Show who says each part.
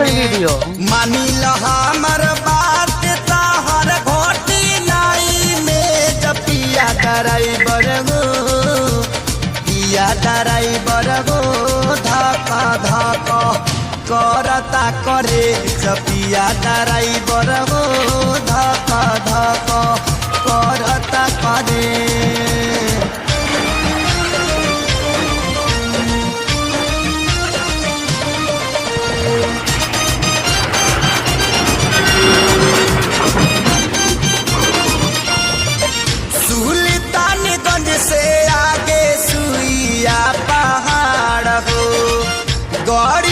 Speaker 1: ही video.
Speaker 2: मानी लो हमर बात ताहर घोटी नाई में जपिया ड्राइवर हो, पिया ड्राइवर हो धक्का धक्का करता करे जपिया ड्राइवर हो धक्का धक्का करता करे। सुल्तानगंज से आगे सुइया पहाड़ हो, गौरी